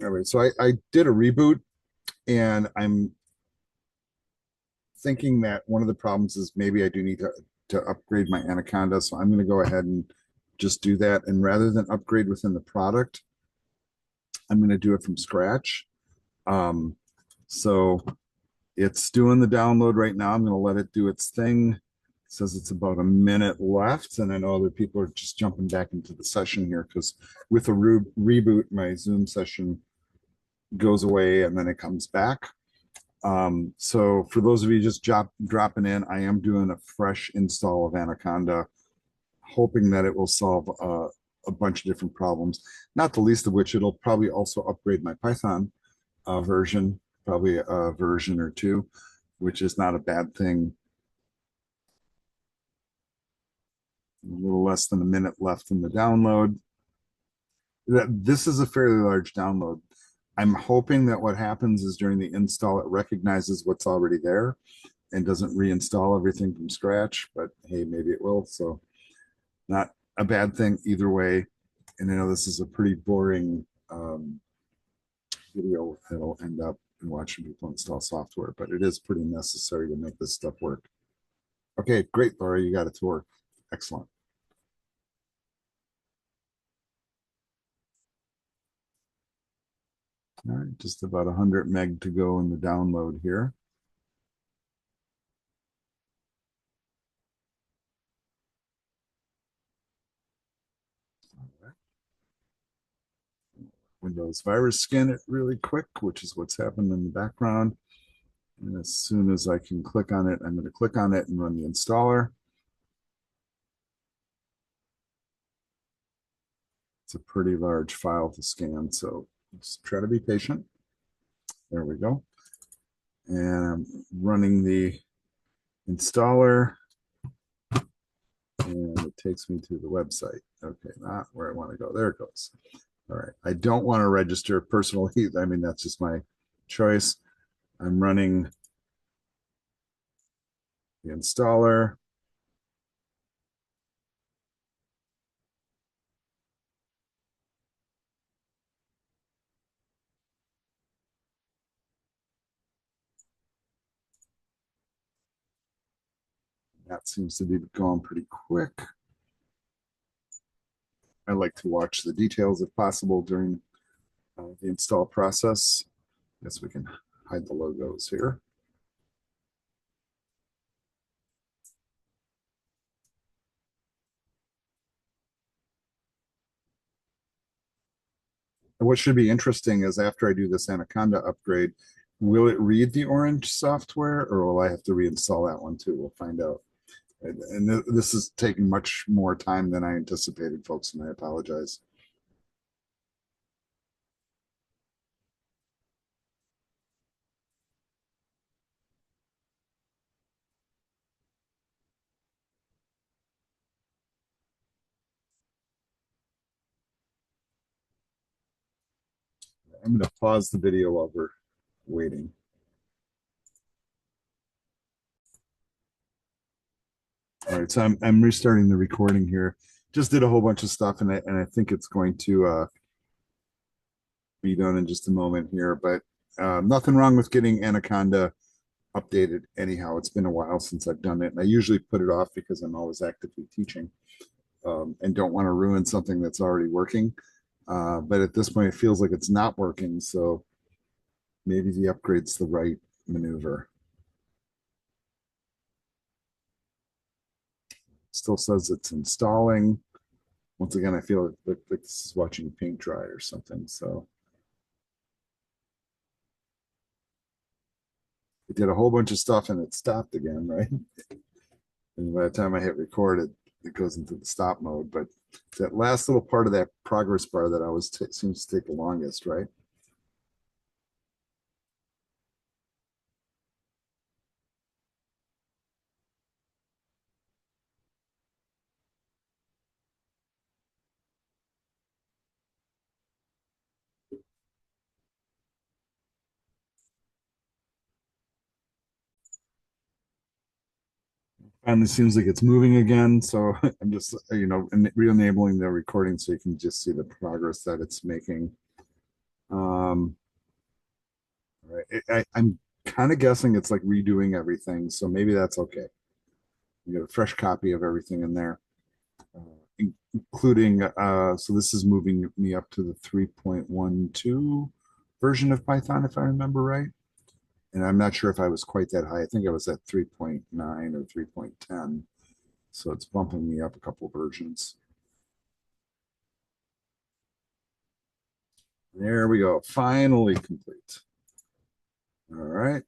All right, so I did a reboot, and I'm thinking that one of the problems is maybe I do need to upgrade my Anaconda. So I'm going to go ahead and just do that. And rather than upgrade within the product, I'm going to do it from scratch. Um, so it's doing the download right now. I'm going to let it do its thing. It says it's about a minute left, and I know other people are just jumping back into the session here because with a reboot, my Zoom session goes away and then it comes back. So for those of you just dropping in, I am doing a fresh install of Anaconda, hoping that it will solve a bunch of different problems, not the least of which it'll probably also upgrade my Python version, probably a version or two, which is not a bad thing. A little less than a minute left in the download. This is a fairly large download. I'm hoping that what happens is during the install, it recognizes what's already there and doesn't reinstall everything from scratch, but hey, maybe it will. So not a bad thing either way. And I know this is a pretty boring video that'll end up in watching people install software, but it is pretty necessary to make this stuff work. Okay, great, Laura, you got it to work. Excellent. All right, just about 100 meg to go in the download here. All right. Windows virus scan it really quick, which is what's happened in the background. And as soon as I can click on it, I'm going to click on it and run the installer. It's a pretty large file to scan, so just try to be patient. There we go. And I'm running the installer, and it takes me to the website. Okay, not where I want to go. There it goes. All right. I don't want to register personally. I mean, that's just my choice. I'm running the installer. That seems to be going pretty quick. I like to watch the details if possible during the install process. I guess we can hide the logos here. And what should be interesting is after I do this Anaconda upgrade, will it read the orange software or will I have to reinstall that one too? We'll find out. And this is taking much more time than I anticipated, folks, and I apologize. I'm going to pause the video while we're waiting. All right, so I'm restarting the recording here. Just did a whole bunch of stuff, and I think it's going to be done in just a moment here. But nothing wrong with getting Anaconda updated. Anyhow, it's been a while since I've done it, and I usually put it off because I'm always actively teaching and don't want to ruin something that's already working. But at this point, it feels like it's not working. So maybe the upgrade's the right maneuver. Still says it's installing. Once again, I feel like this is watching paint dry or something. So it did a whole bunch of stuff and it stopped again, right? And by the time I hit record, it goes into the stop mode. But that last little part of that progress bar that I was seems to take the longest, right? Finally seems like it's moving again. So I'm just, re-enabling the recording so you can just see the progress that it's making. Um, all right. I'm kind of guessing it's like redoing everything, so maybe that's okay. You get a fresh copy of everything in there, including, so this is moving me up to the 3.12 version of Python, if I remember right. And I'm not sure if I was quite that high. I think I was at 3.9 or 3.10. So it's bumping me up a couple versions. There we go. Finally complete. All right.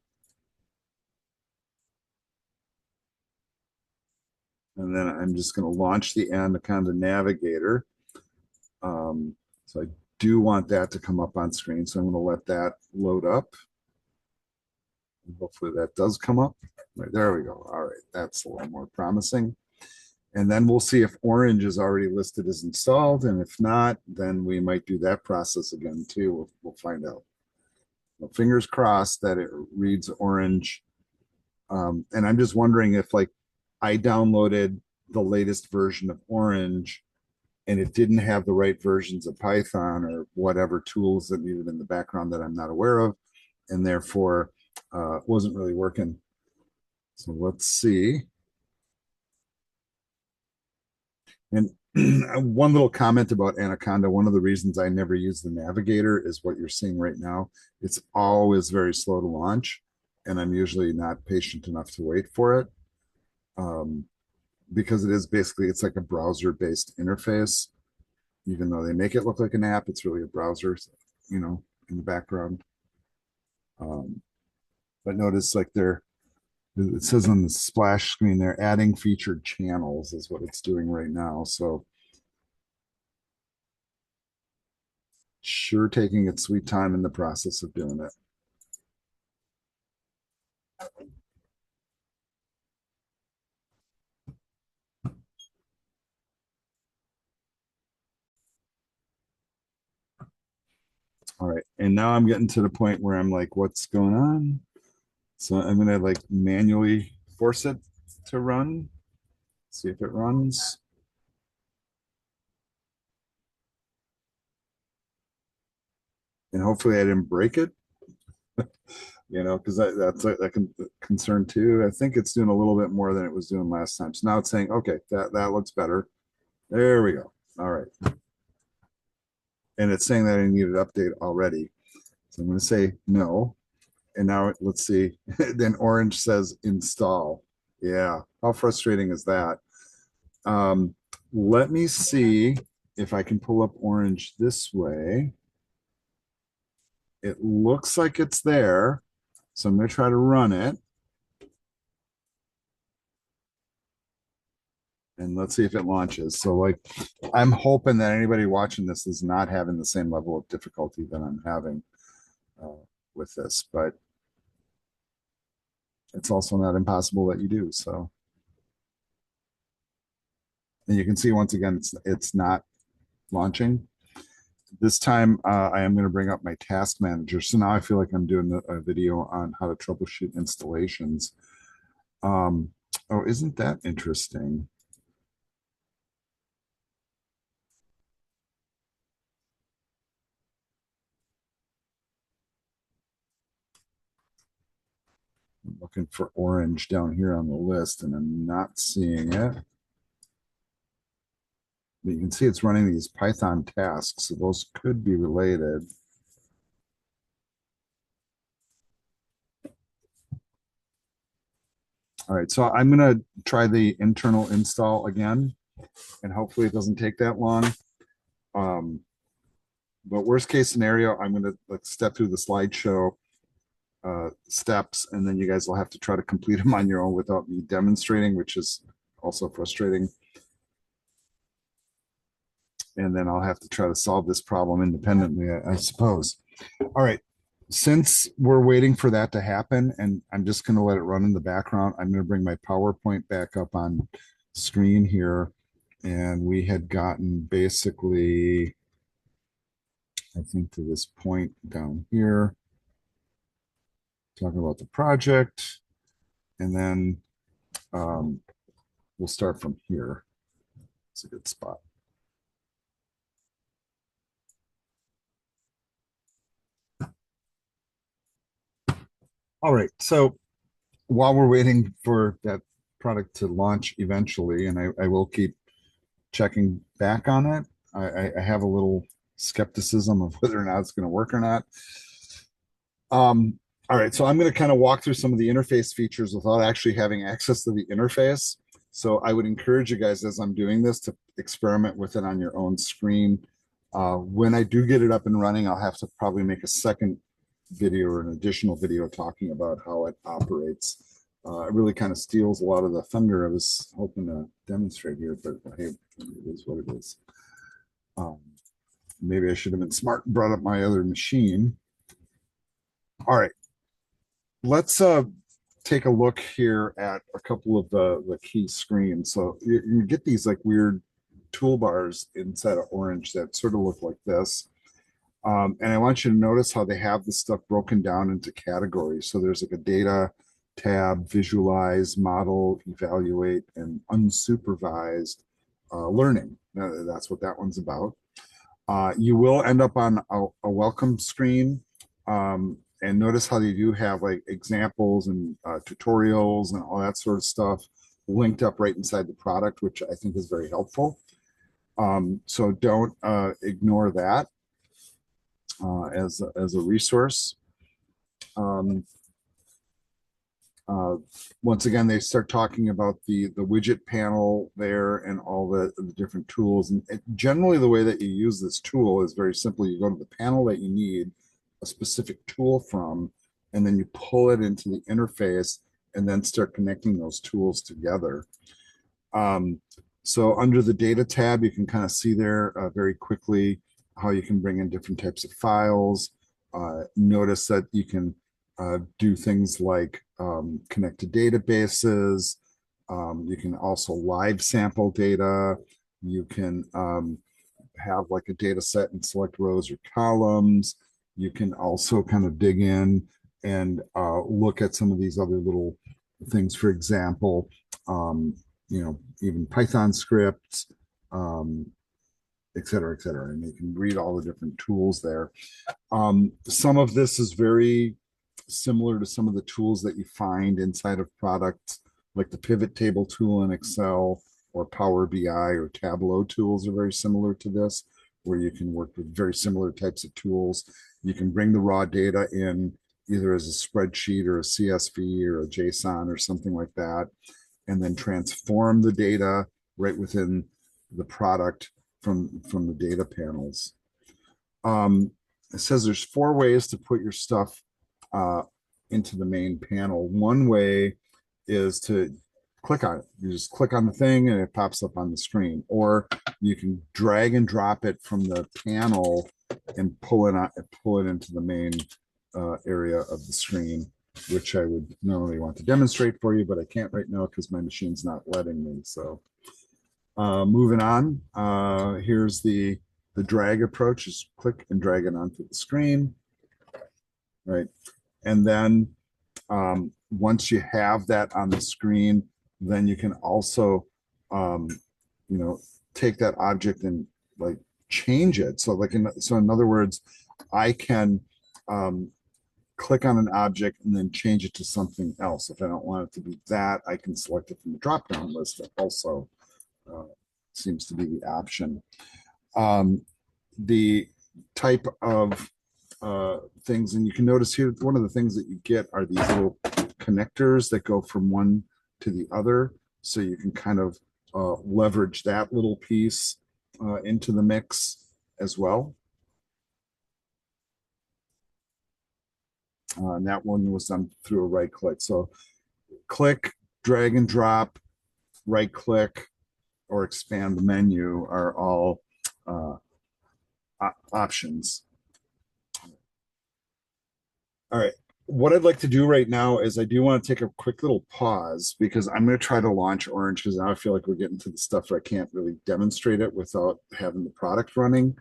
And then I'm just going to launch the Anaconda Navigator. So I do want that to come up on screen. So I'm going to let that load up. And hopefully that does come up. Right, there we go. All right. That's a little more promising. And then we'll see if Orange is already listed as installed. And if not, then we might do that process again too. We'll find out. Well, fingers crossed that it reads Orange. And I'm just wondering if like I downloaded the latest version of Orange and it didn't have the right versions of Python or whatever tools that needed in the background that I'm not aware of, and therefore wasn't really working. So let's see. And one little comment about Anaconda, one of the reasons I never use the navigator is what you're seeing right now. It's always very slow to launch, and I'm usually not patient enough to wait for it. Um, because it is basically, it's like a browser based interface. Even though they make it look like an app, it's really a browser, you know, in the background. Um, but notice like it says on the splash screen, they're adding featured channels is what it's doing right now. So sure taking its sweet time in the process of doing it. All right. And now I'm getting to the point where I'm like, what's going on? So I'm going to like manually force it to run, see if it runs. And hopefully I didn't break it, you know, because that's a concern too. I think it's doing a little bit more than it was doing last time. So now it's saying, okay, that looks better. There we go. All right. And it's saying that I need an update already. So I'm going to say no. And now let's see. Then Orange says install. Yeah. How frustrating is that? Um, Let me see if I can pull up Orange this way. It looks like it's there. So I'm going to try to run it. And let's see if it launches. So, like, I'm hoping that anybody watching this is not having the same level of difficulty that I'm having with this, but it's also not impossible that you do. So, and you can see once again, it's not launching. This time, I am going to bring up my task manager. So now I feel like I'm doing a video on how to troubleshoot installations. Um, oh, isn't that interesting? I'm looking for Orange down here on the list, and I'm not seeing it. But you can see it's running these Python tasks, so those could be related. All right, so I'm going to try the internal install again, and hopefully it doesn't take that long. Um, but worst case scenario, I'm going to let's step through the slideshow steps, and then you guys will have to try to complete them on your own without me demonstrating, which is also frustrating. And then I'll have to try to solve this problem independently, I suppose. All right. Since we're waiting for that to happen, and I'm just going to let it run in the background, I'm going to bring my PowerPoint back up on screen here. And we had gotten basically, I think, to this point down here, talking about the project. And then we'll start from here. It's a good spot. All right. So while we're waiting for that product to launch eventually, and I will keep checking back on it, I have a little skepticism of whether or not it's going to work or not. All right, so I'm going to kind of walk through some of the interface features without actually having access to the interface. So I would encourage you guys as I'm doing this to experiment with it on your own screen. When I do get it up and running, I'll have to probably make a second video or an additional video talking about how it operates. It really kind of steals a lot of the thunder I was hoping to demonstrate here, but hey, it is what it is. Um, Maybe I should have been smart and brought up my other machine. All right, let's take a look here at a couple of the key screens. So you get these like weird toolbars inside of Orange that sort of look like this. And I want you to notice how they have this stuff broken down into categories. So there's like a data tab, visualize, model, evaluate, and unsupervised learning. That's what that one's about. You will end up on a welcome screen. And notice how they do have like examples and tutorials and all that sort of stuff linked up right inside the product, which I think is very helpful. So don't ignore that as a resource. Um, uh, Once again, they start talking about the widget panel there and all the different tools. And generally, the way that you use this tool is very simple. You go to the panel that you need a specific tool from, and then you pull it into the interface and then start connecting those tools together. Um, so under the data tab, you can kind of see there very quickly how you can bring in different types of files. Notice that you can do things like connect to databases. You can also live sample data. You can have like a data set and select rows or columns. You can also kind of dig in and look at some of these other little things. For example, even Python scripts, um, et cetera, et cetera. And you can read all the different tools there. Some of this is very similar to some of the tools that you find inside of products, like the pivot table tool in Excel or Power BI or Tableau tools are very similar to this, where you can work with very similar types of tools. You can bring the raw data in either as a spreadsheet or a CSV or a JSON or something like that, and then transform the data right within the product from the data panels. It says there's 4 ways to put your stuff uh, into the main panel. One way is to click on it. You just click on the thing and it pops up on the screen. Or you can drag and drop it from the panel and pull it into the main area of the screen, which I would normally want to demonstrate for you, but I can't right now because my machine's not letting me. So moving on, here's the drag approach. Just click and drag it onto the screen, right? And then once you have that on the screen, then you can also, um, take that object and like change it. So in other words, I can click on an object and then change it to something else. If I don't want it to be that, I can select it from the drop-down list. That also uh, seems to be the option. The type of things, and you can notice here, one of the things that you get are these little connectors that go from one to the other. So you can kind of leverage that little piece into the mix as well. And that one was done through a right click. So click, drag and drop, right click, or expand the menu are all uh, options. All right. What I'd like to do right now is I do want to take a quick little pause because I'm going to try to launch Orange because now I feel like we're getting to the stuff where I can't really demonstrate it without having the product running.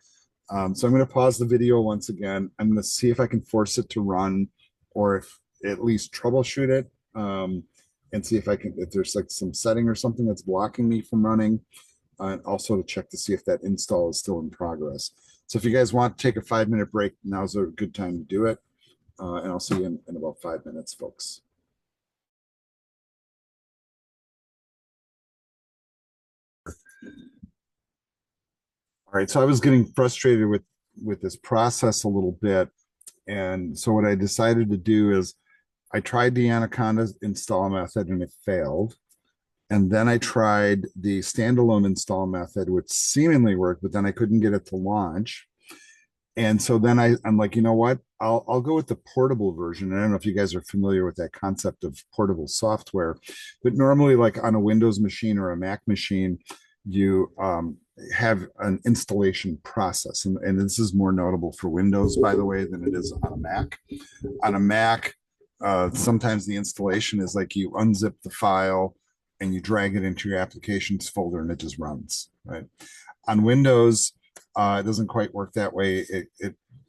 So I'm going to pause the video once again. I'm going to see if I can force it to run or if at least troubleshoot it and see if there's like some setting or something that's blocking me from running. And also to check to see if that install is still in progress. So if you guys want to take a 5-minute break, now's a good time to do it. and I'll see you in about 5 minutes, folks. All right, so I was getting frustrated with this process a little bit, and so what I decided to do is I tried the Anaconda install method and it failed. And then I tried the standalone install method, which seemingly worked, but then I couldn't get it to launch. And so then I'm like, you know what? I'll go with the portable version. And I don't know if you guys are familiar with that concept of portable software, but normally, like on a Windows machine or a Mac machine, you have an installation process. And this is more notable for Windows, by the way, than it is on a Mac. On a Mac, sometimes the installation is like you unzip the file and you drag it into your applications folder and it just runs, right? On Windows, it doesn't quite work that way.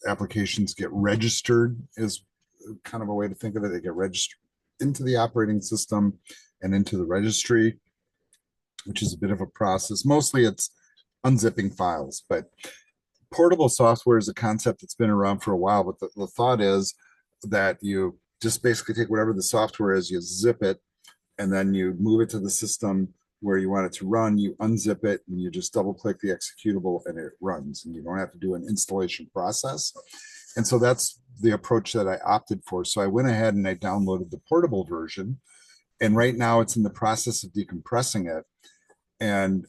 Applications get registered is kind of a way to think of it. They get registered into the operating system and into the registry, which is a bit of a process. Mostly it's unzipping files, but portable software is a concept that's been around for a while. But the thought is that you just basically take whatever the software is, you zip it, and then you move it to the system where you want it to run, you unzip it, and you just double click the executable and it runs, and you don't have to do an installation process. And so that's the approach that I opted for. So I went ahead and I downloaded the portable version, and right now it's in the process of decompressing it. And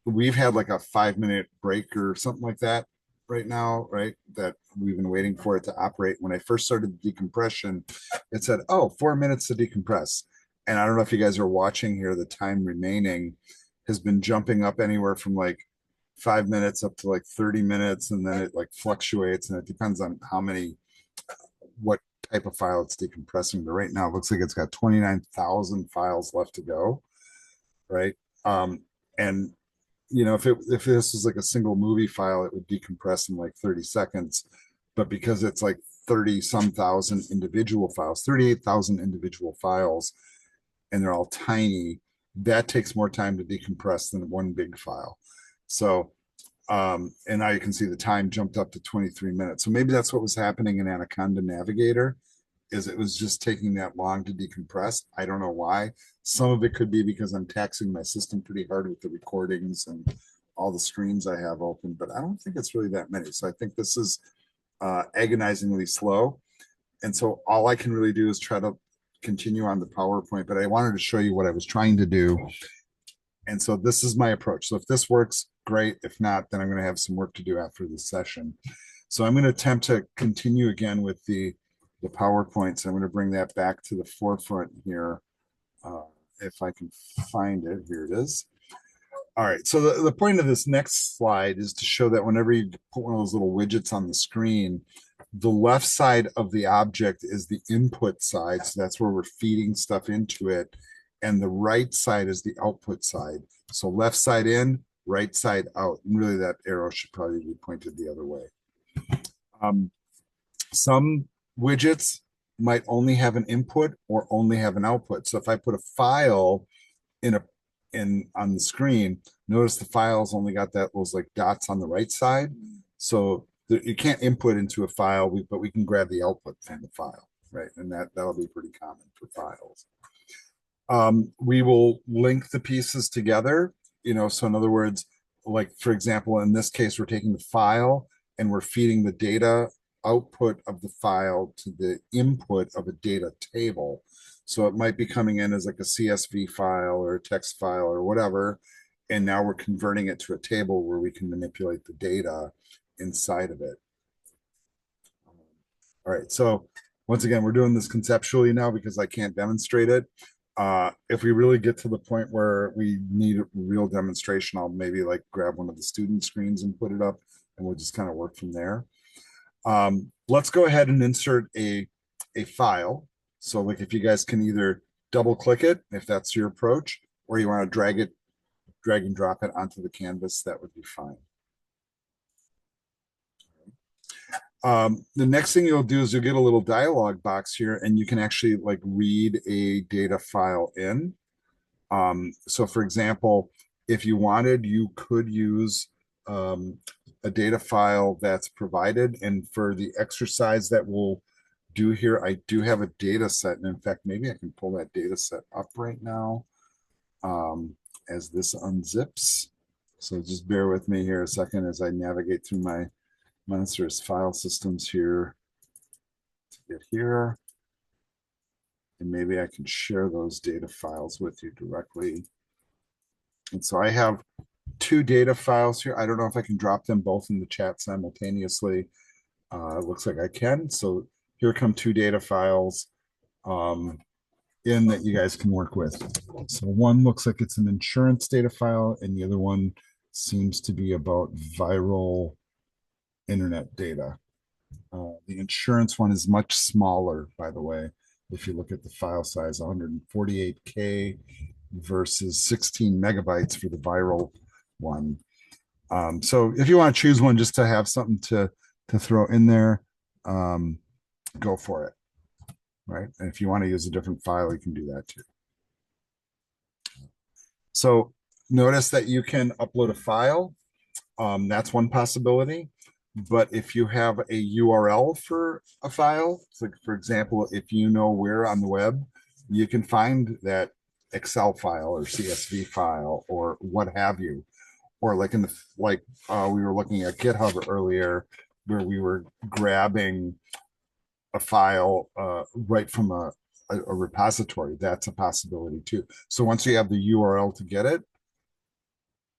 we've had like a 5 minute break or something like that right now, right? That we've been waiting for it to operate. When I first started the decompression, it said, oh, 4 minutes to decompress. And I don't know if you guys are watching here, the time remaining has been jumping up anywhere from like 5 minutes up to like 30 minutes. And then it like fluctuates and it depends on what type of file it's decompressing. But right now it looks like it's got 29,000 files left to go, right? And if this was like a single movie file, it would decompress in like 30 seconds. But because it's like 30 some thousand individual files, 38,000 individual files, and they're all tiny, that takes more time to decompress than one big file. So, and now you can see the time jumped up to 23 minutes. So maybe that's what was happening in Anaconda Navigator, is it was just taking that long to decompress. I don't know why. Some of it could be because I'm taxing my system pretty hard with the recordings and all the screens I have open, but I don't think it's really that many. So I think this is agonizingly slow. And so all I can really do is try to continue on the PowerPoint, but I wanted to show you what I was trying to do. And so this is my approach. So if this works, great. If not, then I'm going to have some work to do after this session. So I'm going to attempt to continue again with the PowerPoints. I'm going to bring that back to the forefront here. If I can find it, here it is. All right, so the point of this next slide is to show that whenever you put one of those little widgets on the screen, the left side of the object is the input side. So that's where we're feeding stuff into it. And the right side is the output side. So left side in, right side out. And really that arrow should probably be pointed the other way. Some widgets might only have an input or only have an output. So if I put a file in on the screen, notice the file's only got those like dots on the right side. So you can't input into a file, but we can grab the output from the file, right? And that'll be pretty common for files. We will link the pieces together, so in other words, like for example, in this case, we're taking the file and we're feeding the data output of the file to the input of a data table. So it might be coming in as like a CSV file or a text file or whatever. And now we're converting it to a table where we can manipulate the data inside of it. All right, so once again, we're doing this conceptually now because I can't demonstrate it. If we really get to the point where we need a real demonstration, I'll maybe like grab one of the student screens and put it up and we'll just kind of work from there. Let's go ahead and insert a file. So like if you guys can either double click it, if that's your approach, or you want to drag and drop it onto the canvas, that would be fine. The next thing you'll do is you'll get a little dialog box here and you can actually like read a data file in. So for example, if you wanted, you could use a data file that's provided. And for the exercise that we'll do here, I do have a data set. And in fact, maybe I can pull that data set up right now as this unzips. So just bear with me here a second as I navigate through my monstrous file systems here to get here. And maybe I can share those data files with you directly. And so I have two data files here. I don't know if I can drop them both in the chat simultaneously. It looks like I can. So here come two data files in that you guys can work with. So one looks like it's an insurance data file, and the other one seems to be about viral internet data. The insurance one is much smaller, by the way. If you look at the file size, 148K versus 16 megabytes for the viral one. So if you want to choose one just to have something to throw in there, go for it, right? And if you want to use a different file, you can do that too. So notice that you can upload a file. That's one possibility. But if you have a URL for a file, like for example, if you know where on the web, you can find that Excel file or CSV file or what have you. Or like in the we were looking at GitHub earlier, where we were grabbing a file right from a repository. That's a possibility too. So once you have the URL to get it,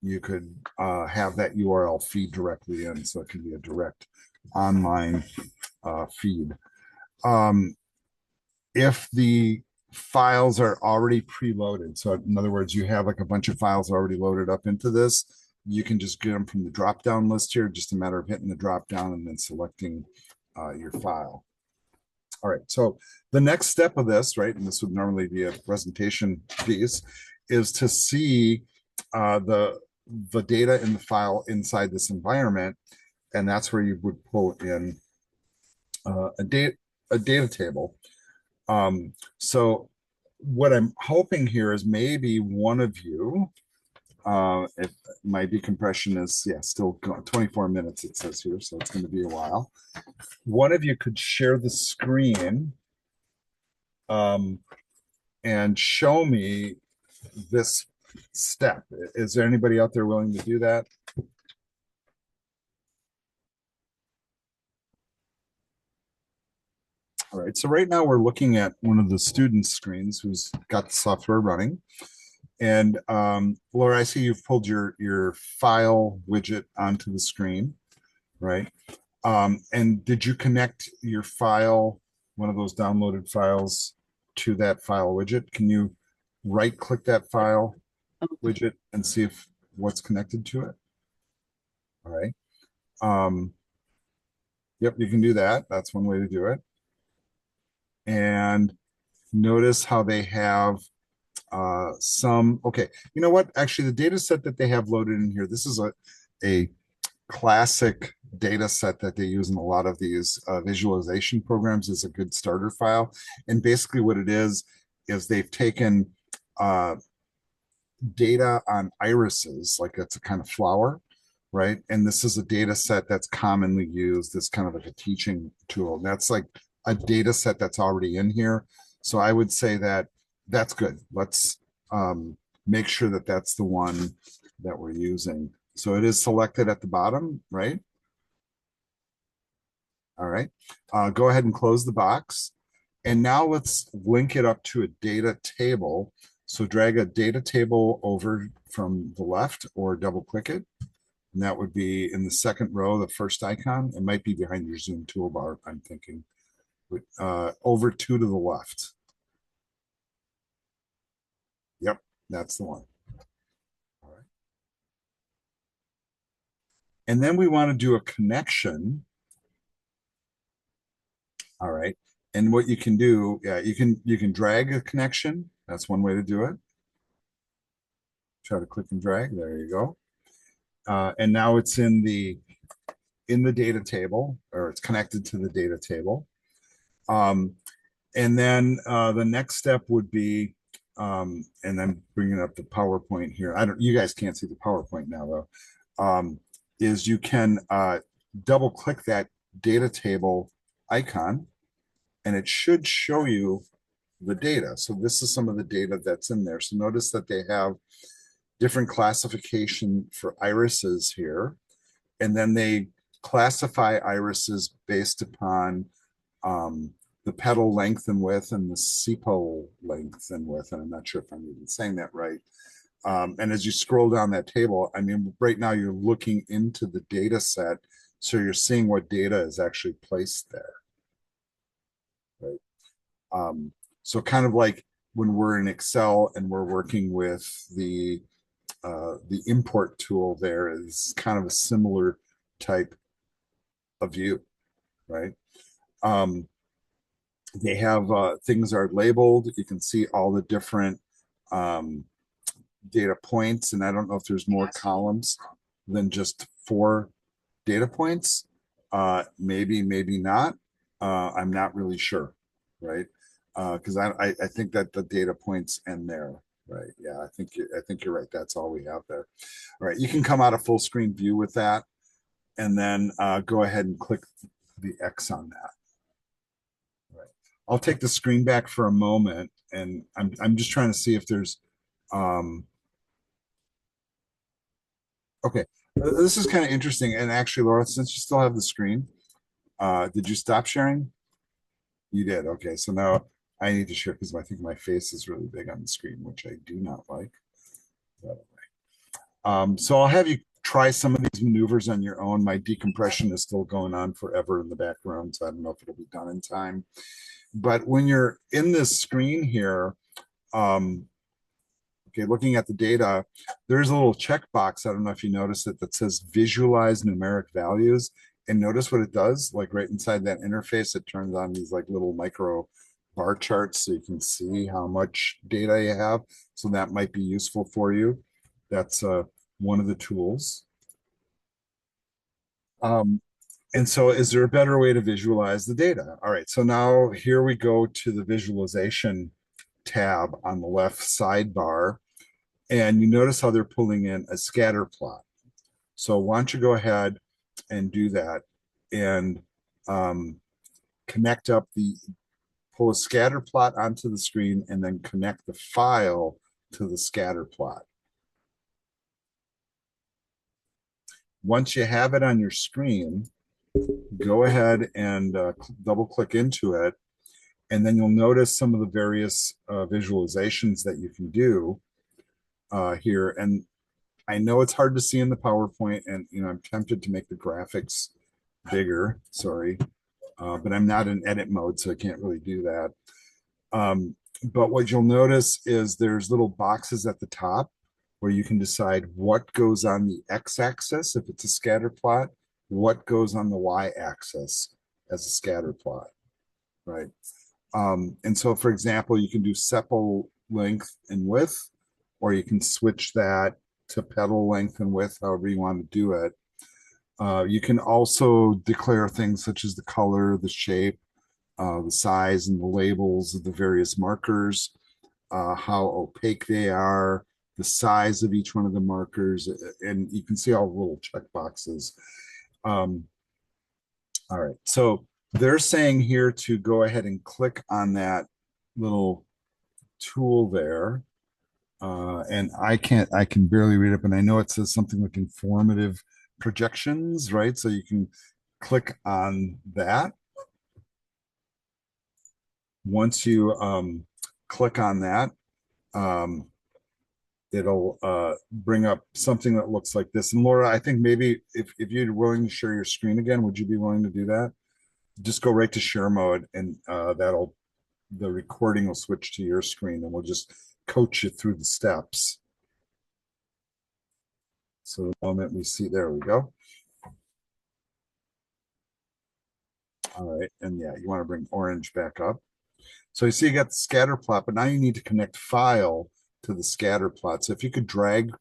you could have that URL feed directly in, so it can be a direct online feed. If the files are already preloaded, so in other words, you have like a bunch of files already loaded up into this, you can just get them from the drop-down list here, just a matter of hitting the drop-down and then selecting your file. All right, so the next step of this, right, and this would normally be a presentation piece, is to see the data in the file inside this environment, and that's where you would pull in a data table. So what I'm hoping here is maybe one of you, if my decompression is still going, 24 minutes it says here, so it's going to be a while. One of you could share the screen and show me this step. Is there anybody out there willing to do that? All right, so right now we're looking at one of the students' screens who's got the software running. And Laura, I see you've pulled your file widget onto the screen, right? And did you connect your file, one of those downloaded files, to that file widget? Can you right click that file widget and see if what's connected to it? All right. Yep, you can do that. That's one way to do it. And notice how they have okay, you know what? Actually, the data set that they have loaded in here, this is a classic data set that they use in a lot of these visualization programs, is a good starter file. And basically what it is they've taken data on irises, like it's a kind of flower, right? And this is a data set that's commonly used as kind of like a teaching tool. That's like a data set that's already in here. So I would say that that's good. Let's make sure that that's the one that we're using. So it is selected at the bottom, right? All right. Go ahead and close the box. And now let's link it up to a data table. So drag a data table over from the left or double click it. And that would be in the second row, the first icon. It might be behind your Zoom toolbar, I'm thinking. Over two to the left. Yep, that's the one. All right. And then we want to do a connection. All right. And what you can do, you can drag a connection. That's one way to do it. Try to click and drag. There you go. And now it's in the data table, or it's connected to the data table. And then the next step would be, and I'm bringing up the PowerPoint here. You guys can't see the PowerPoint now though. Is you can double click that data table icon, and it should show you the data. So this is some of the data that's in there. So notice that they have different classification for irises here, and then they classify irises based upon um, the petal length and width and the sepal length and width. And I'm not sure if I'm even saying that right. And as you scroll down that table, I mean, right now you're looking into the data set, so you're seeing what data is actually placed there, right? Um, so kind of like when we're in Excel and we're working with the import tool, there is kind of a similar type of view, right? Um, they have things are labeled. You can see all the different um, data points, and I don't know if there's more columns than just 4 data points. Maybe, maybe not. I'm not really sure, right? Because I think that the data points end there, right? Yeah, I think you're right. That's all we have there. All right, you can come out of full screen view with that, and then go ahead and click the X on that. Right. I'll take the screen back for a moment, and I'm just trying to see if there's um, okay. This is kind of interesting, and actually, Laura, since you still have the screen, did you stop sharing? You did. Okay, so now I need to share because I think my face is really big on the screen, which I do not like. So I'll have you try some of these maneuvers on your own. My decompression is still going on forever in the background, so I don't know if it'll be done in time. But when you're in this screen here, um, okay, looking at the data, there's a little checkbox. I don't know if you noticed it that says visualize numeric values. And notice what it does, like right inside that interface, it turns on these like little micro bar charts so you can see how much data you have. So that might be useful for you. That's one of the tools. Um, and so is there a better way to visualize the data? All right, so now here we go to the visualization tab on the left sidebar. And you notice how they're pulling in a scatter plot. So why don't you go ahead and do that and um, connect up pull a scatter plot onto the screen and then connect the file to the scatter plot. Once you have it on your screen, go ahead and double click into it. And then you'll notice some of the various visualizations that you can do here. And I know it's hard to see in the PowerPoint, and I'm tempted to make the graphics bigger. Sorry, but I'm not in edit mode, so I can't really do that. But what you'll notice is there's little boxes at the top where you can decide what goes on the x-axis if it's a scatter plot, what goes on the y-axis as a scatter plot, right? And so, for example, you can do sepal length and width, or you can switch that to petal length and width, however you want to do it. You can also declare things such as the color, the shape, the size, and the labels of the various markers, how opaque they are, the size of each one of the markers, and you can see all the little check boxes. All right, so they're saying here to go ahead and click on that little tool there. And I can barely read it, but I know it says something like informative projections, right? So you can click on that. Once you click on that, um, it'll bring up something that looks like this. And Laura, I think maybe if you're willing to share your screen again, would you be willing to do that? Just go right to share mode, and the recording will switch to your screen, and we'll just coach you through the steps. So the moment we see, there we go. All right, and yeah, you want to bring orange back up. So you see you got the scatter plot, but now you need to connect file to the scatter plot. So if you could drag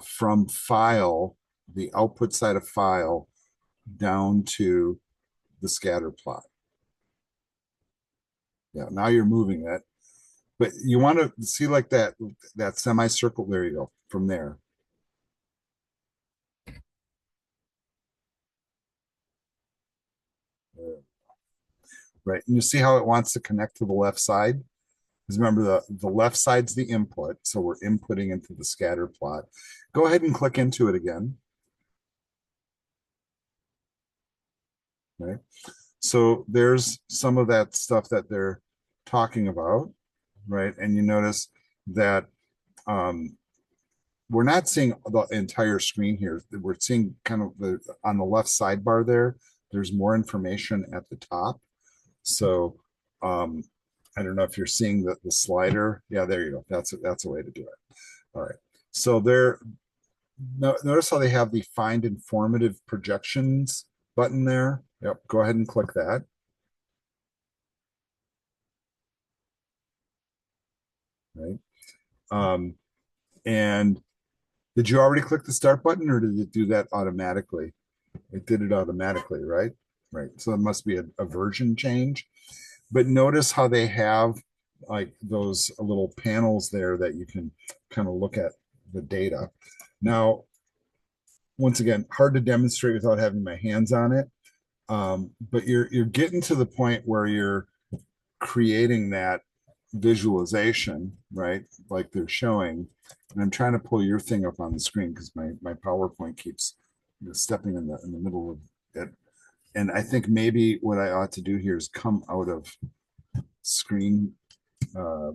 from file, the output side of file, down to the scatter plot. Yeah, now you're moving it, but you want to see like that semicircle. There you go. From there. right? And you see how it wants to connect to the left side? Because remember, the left side's the input, so we're inputting into the scatter plot. Go ahead and click into it again, right? So there's some of that stuff that they're talking about, right? And you notice that um, we're not seeing the entire screen here. We're seeing kind of the on the left sidebar there. There's more information at the top. So um, I don't know if you're seeing the slider. Yeah, there you go. That's a way to do it. All right. So there, notice how they have the find informative projections button there. Yep. Go ahead and click that. Right. Um, and did you already click the start button or did it do that automatically? It did it automatically, right? Right. So it must be a version change. But notice how they have like those little panels there that you can kind of look at the data. Now, once again, hard to demonstrate without having my hands on it. But you're getting to the point where you're creating that visualization, right? Like they're showing. And I'm trying to pull your thing up on the screen because my PowerPoint keeps stepping in the middle of it. And I think maybe what I ought to do here is come out of screen uh,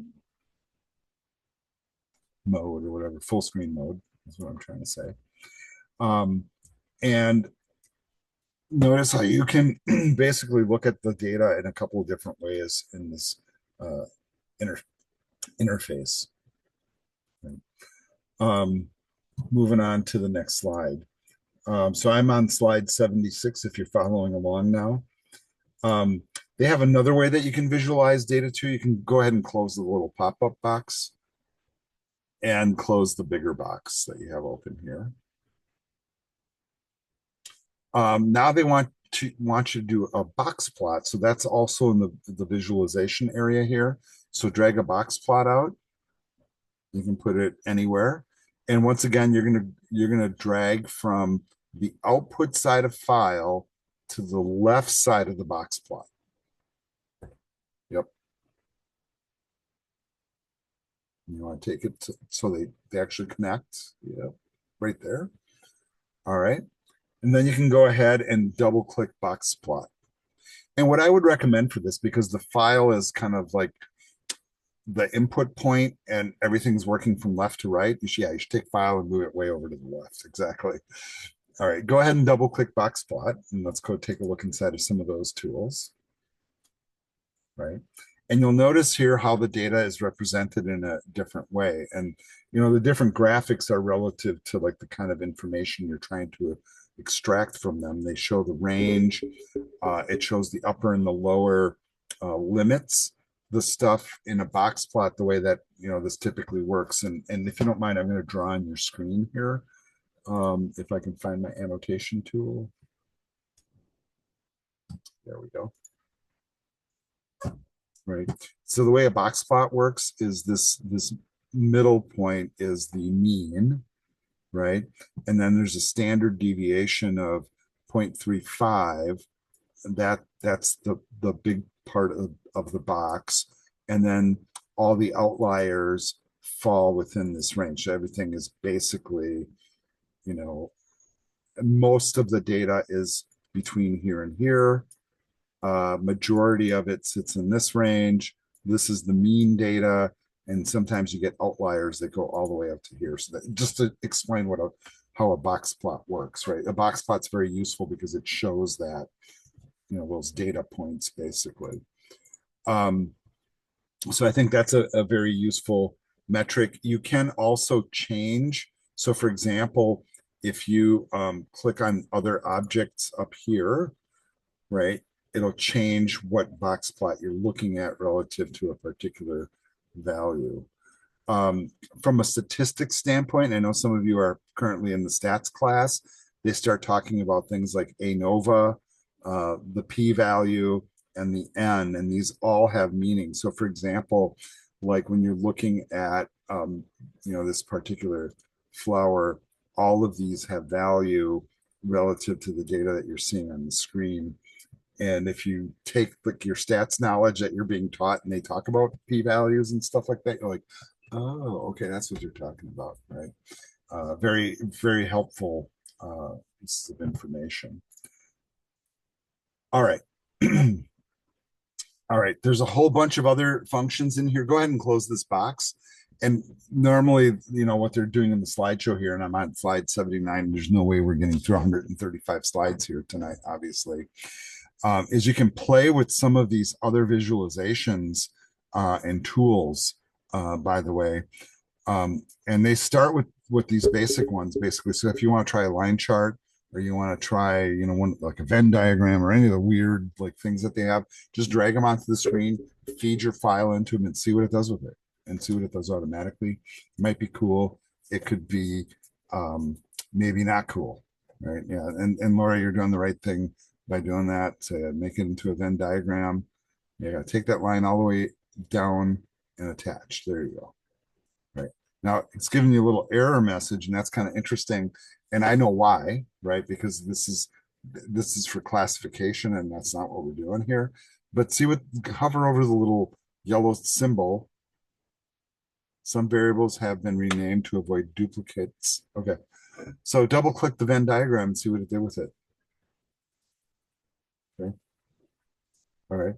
mode or whatever, full screen mode is what I'm trying to say. Um, and notice how you can basically look at the data in a couple of different ways in this uh, inter interface. Right? Um, moving on to the next slide. So I'm on slide 76 if you're following along now. Um, they have another way that you can visualize data too. You can go ahead and close the little pop-up box and close the bigger box that you have open here. Now they want you to do a box plot. So that's also in the visualization area here. So drag a box plot out. You can put it anywhere. And once again, you're gonna drag from the output side of file to the left side of the box plot. Yep. You want to take it so they actually connect. Yep. Right there. All right. And then you can go ahead and double click box plot. And what I would recommend for this, because the file is kind of like the input point and everything's working from left to right, you should take file and move it way over to the left. Exactly. All right, go ahead and double click box plot and let's go take a look inside of some of those tools. Right. And you'll notice here how the data is represented in a different way. And, the different graphics are relative to like the kind of information you're trying to extract from them. They show the range, it shows the upper and the lower limits, the stuff in a box plot, the way that, this typically works. And if you don't mind, I'm going to draw on your screen here. If I can find my annotation tool. There we go. Right. So the way a box plot works is this middle point is the mean, right? And then there's a standard deviation of 0.35. That's the big part of the box. And then all the outliers fall within this range. So everything is basically, you know, most of the data is between here and here. Majority of it sits in this range. This is the mean data, and sometimes you get outliers that go all the way up to here. So that, just to explain how a box plot works, right? A box plot's very useful because it shows that, those data points basically. So I think that's a very useful metric. You can also change. So for example, if you click on other objects up here, right, it'll change what box plot you're looking at relative to a particular value. From a statistics standpoint, I know some of you are currently in the stats class. They start talking about things like ANOVA, the p-value, and the n, and these all have meaning. So for example, like when you're looking at, this particular flower, all of these have value relative to the data that you're seeing on the screen. And if you take like your stats knowledge that you're being taught and they talk about p-values and stuff like that, you're like, oh, okay, that's what you're talking about, right? Very, very helpful pieces of information. All right. All right, there's a whole bunch of other functions in here. Go ahead and close this box. And normally, what they're doing in the slideshow here, and I'm on slide 79. There's no way we're getting through 135 slides here tonight, obviously. Is you can play with some of these other visualizations and tools, by the way. And they start with these basic ones, basically. So if you want to try a line chart, or you want to try, one like a Venn diagram or any of the weird like things that they have, just drag them onto the screen, feed your file into them, and see what it does with it, and see what it does automatically. It might be cool. It could be maybe not cool, right? Yeah, and Laura, you're doing the right thing by doing that to make it into a Venn diagram. You got to take that line all the way down and attach. There you go. Right. Now it's giving you a little error message, and that's kind of interesting. And I know why, right? Because this is for classification, and that's not what we're doing here. But see what hover over the little yellow symbol. Some variables have been renamed to avoid duplicates. Okay. So double click the Venn diagram and see what it did with it. Okay. All right.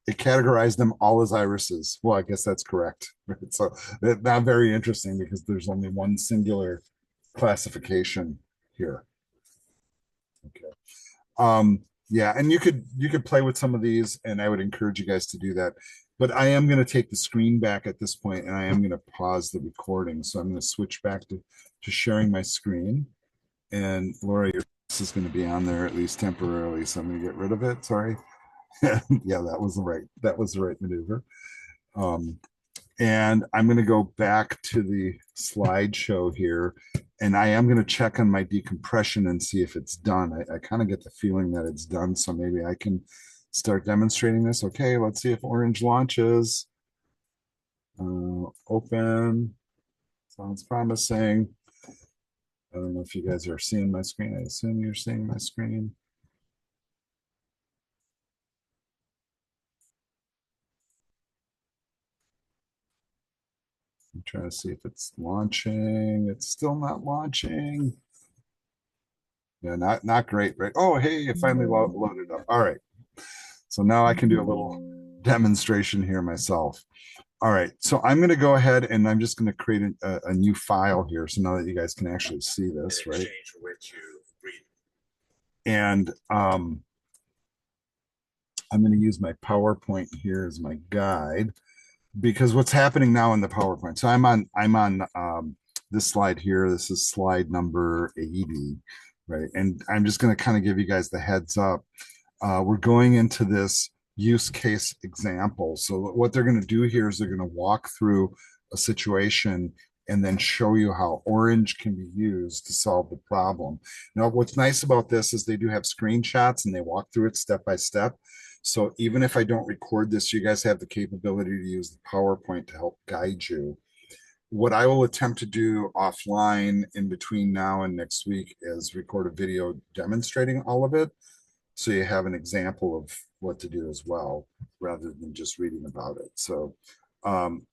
It categorized them all as irises. Well, I guess that's correct. So not very interesting because there's only one singular classification here. Okay. Yeah, and you could play with some of these, and I would encourage you guys to do that. But I am going to take the screen back at this point, and I am going to pause the recording. So I'm going to switch back to sharing my screen. And Laura, your face is going to be on there at least temporarily, so I'm going to get rid of it. Sorry. Yeah, that was the right maneuver. Um, and I'm going to go back to the slideshow here, and I am going to check on my decompression and see if it's done. I kind of get the feeling that it's done, so maybe I can start demonstrating this. Okay, let's see if Orange launches. Open. Sounds promising. I don't know if you guys are seeing my screen. I assume you're seeing my screen. I'm trying to see if it's launching. It's still not launching. Yeah, not great, right? Oh, hey, it finally loaded up. All right. So now I can do a little demonstration here myself. All right. So I'm going to go ahead and I'm just going to create a new file here. So now that you guys can actually see this, right? And I'm going to use my PowerPoint here as my guide, because what's happening now in the PowerPoint. So I'm on this slide here. This is slide number 80, right? And I'm just going to kind of give you guys the heads up. We're going into this use case example. So what they're going to do here is they're going to walk through a situation and then show you how Orange can be used to solve the problem. Now, what's nice about this is they do have screenshots and they walk through it step by step. So even if I don't record this, you guys have the capability to use the PowerPoint to help guide you. What I will attempt to do offline in between now and next week is record a video demonstrating all of it, so you have an example of what to do as well, rather than just reading about it. So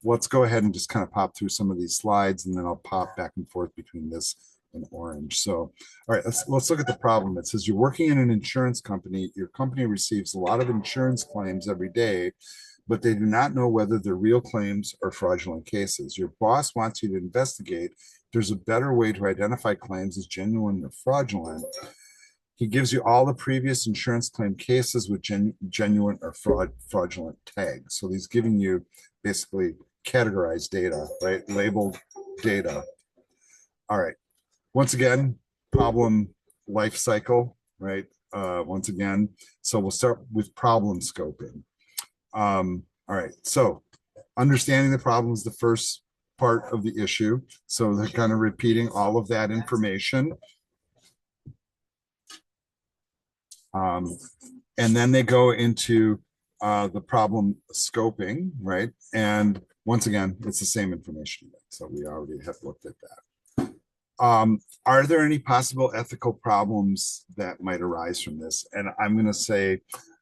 let's go ahead and just kind of pop through some of these slides, and then I'll pop back and forth between this and Orange. So, all right, let's look at the problem. It says you're working in an insurance company. Your company receives a lot of insurance claims every day, but they do not know whether they're real claims or fraudulent cases. Your boss wants you to investigate. There's a better way to identify claims as genuine or fraudulent. He gives you all the previous insurance claim cases with genuine or fraudulent tags. So he's giving you basically categorized data, right? Labeled data. All right. Once again, problem life cycle, right? Once again, so we'll start with problem scoping. All right. So understanding the problem is the first part of the issue. So they're kind of repeating all of that information. And then they go into the problem scoping, right? And once again, it's the same information. So we already have looked at that. Are there any possible ethical problems that might arise from this? And I'm going to say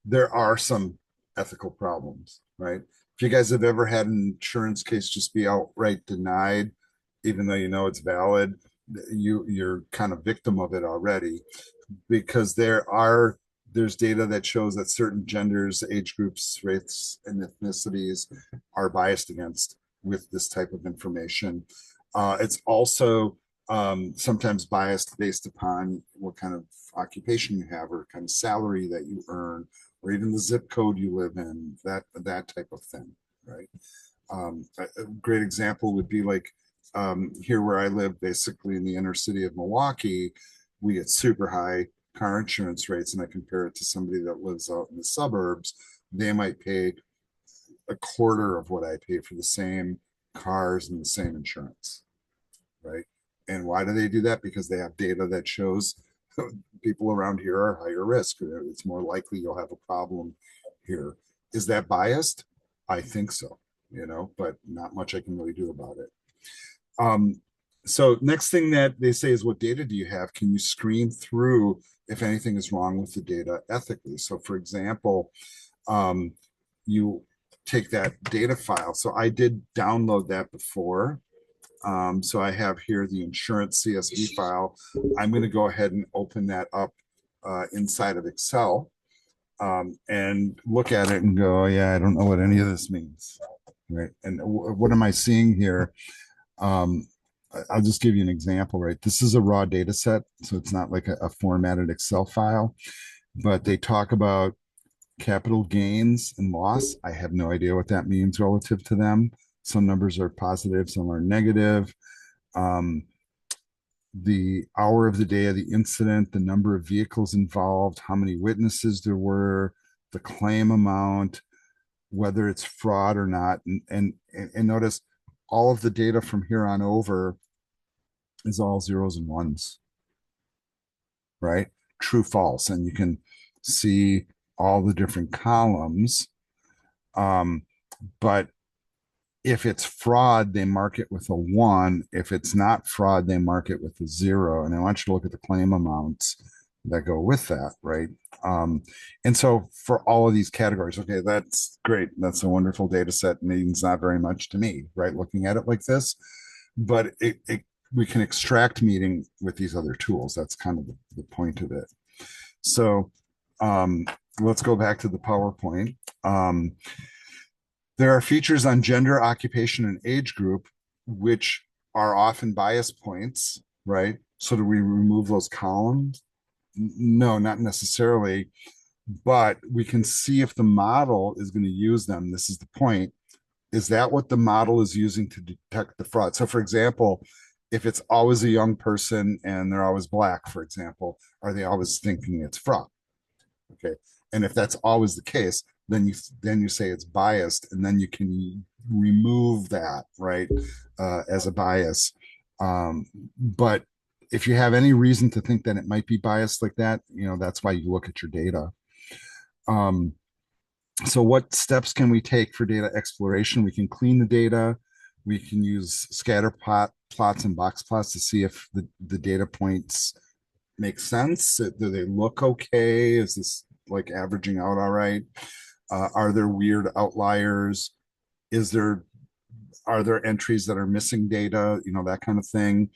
there are some ethical problems, right? If you guys have ever had an insurance case just be outright denied, even though you know it's valid, you're kind of victim of it already, because there's data that shows that certain genders, age groups, races, and ethnicities are biased against with this type of information. It's also sometimes biased based upon what kind of occupation you have or kind of salary that you earn or even the zip code you live in, that type of thing, right? A great example would be like here where I live, basically in the inner city of Milwaukee, we get super high car insurance rates, and I compare it to somebody that lives out in the suburbs, they might pay a quarter of what I pay for the same cars and the same insurance, right? And why do they do that? Because they have data that shows people around here are higher risk. It's more likely you'll have a problem here. Is that biased? I think so, but not much I can really do about it. So next thing that they say is, what data do you have? Can you screen through if anything is wrong with the data ethically? So for example, you take that data file. So I did download that before. So I have here the insurance CSV file. I'm going to go ahead and open that up inside of Excel and look at it and go, yeah, I don't know what any of this means, right? And what am I seeing here? I'll just give you an example, right? This is a raw data set, so it's not like a formatted Excel file, but they talk about capital gains and loss. I have no idea what that means relative to them. Some numbers are positive, some are negative. Um, the hour of the day of the incident, the number of vehicles involved, how many witnesses there were, the claim amount, whether it's fraud or not. And notice all of the data from here on over is all zeros and ones, right? True, false. And you can see all the different columns. But if it's fraud, they mark it with a one. If it's not fraud, they mark it with a zero. And I want you to look at the claim amounts that go with that, right? And so for all of these categories, okay, that's great. That's a wonderful data set. Means not very much to me, right? Looking at it like this, but we can extract meaning with these other tools. That's kind of the point of it. So let's go back to the PowerPoint. There are features on gender, occupation, and age group, which are often bias points, right? So do we remove those columns? No, not necessarily, but we can see if the model is going to use them. This is the point. Is that what the model is using to detect the fraud? So for example, if it's always a young person and they're always black, for example, are they always thinking it's fraud? Okay. And if that's always the case, then you say it's biased, and then you can remove that, right, as a bias. But if you have any reason to think that it might be biased like that, that's why you look at your data. So what steps can we take for data exploration? We can clean the data. We can use scatter plots and box plots to see if the data points make sense. Do they look okay? Is this like averaging out all right? Are there weird outliers? Are there entries that are missing data? That kind of thing.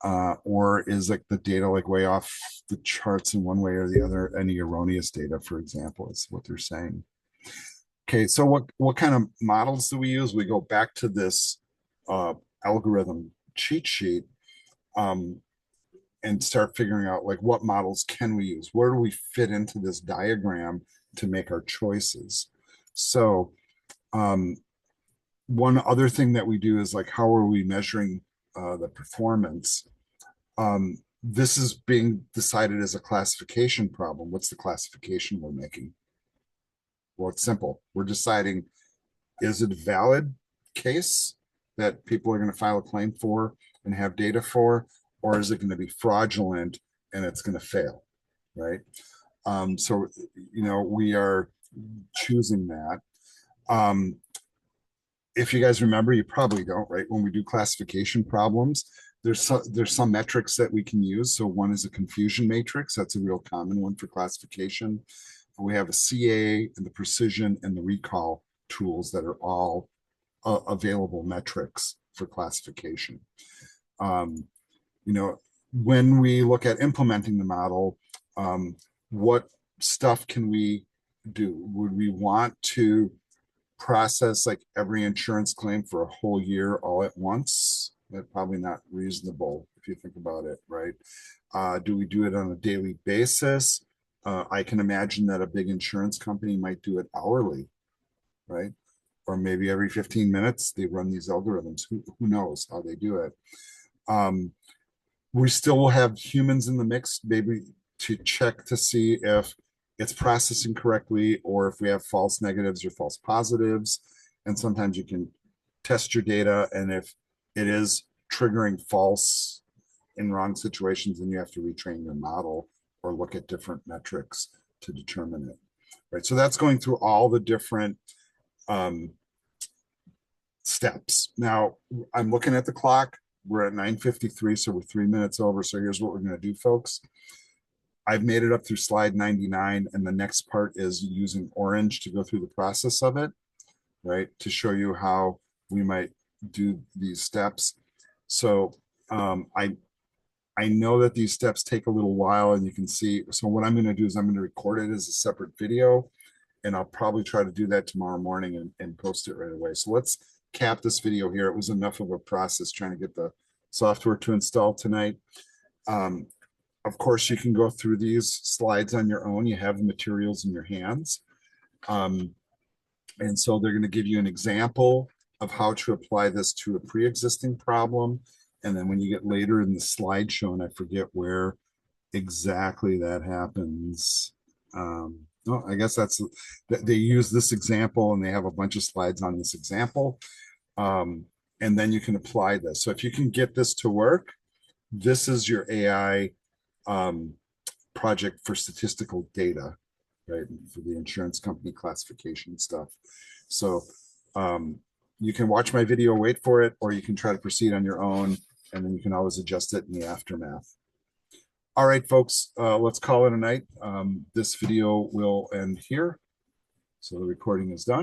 Or is like the data like way off the charts in one way or the other? Any erroneous data, for example, is what they're saying. Okay, so what kind of models do we use? We go back to this algorithm cheat sheet and start figuring out like what models can we use? Where do we fit into this diagram to make our choices? So one other thing that we do is like, how are we measuring the performance? This is being decided as a classification problem. What's the classification we're making? Well, it's simple. We're deciding, is it a valid case that people are going to file a claim for and have data for, or is it going to be fraudulent and it's going to fail, right? So, we are choosing that. If you guys remember, you probably don't, right? When we do classification problems, there's some metrics that we can use. So one is a confusion matrix. That's a real common one for classification. we have a CA and the precision and the recall tools that are all available metrics for classification. Um, you know, when we look at implementing the model, what stuff can we do? Would we want to process like every insurance claim for a whole year all at once? That's probably not reasonable if you think about it, right? Do we do it on a daily basis? I can imagine that a big insurance company might do it hourly, right? Or maybe every 15 minutes they run these algorithms. Who knows how they do it? Um, we still will have humans in the mix, maybe to check to see if it's processing correctly or if we have false negatives or false positives. And sometimes you can test your data, and if it is triggering false in wrong situations, then you have to retrain your model or look at different metrics to determine it. Right. So that's going through all the different um, steps. Now I'm looking at the clock. We're at 9:53, so we're 3 minutes over. So here's what we're going to do, folks. I've made it up through slide 99, and the next part is using orange to go through the process of it, right? To show you how we might do these steps. So I know that these steps take a little while, and you can see. So what I'm going to do is I'm going to record it as a separate video, and I'll probably try to do that tomorrow morning and post it right away. So let's cap this video here. It was enough of a process trying to get the software to install tonight. Of course, you can go through these slides on your own. You have the materials in your hands. And so they're going to give you an example of how to apply this to a pre-existing problem. And then when you get later in the slideshow, and I forget where exactly that happens. No, I guess they use this example and they have a bunch of slides on this example. And then you can apply this. So if you can get this to work, this is your AI project for statistical data, right? For the insurance company classification stuff. So you can watch my video, wait for it, or you can try to proceed on your own, and then you can always adjust it in the aftermath. All right, folks, let's call it a night. This video will end here. So the recording is done.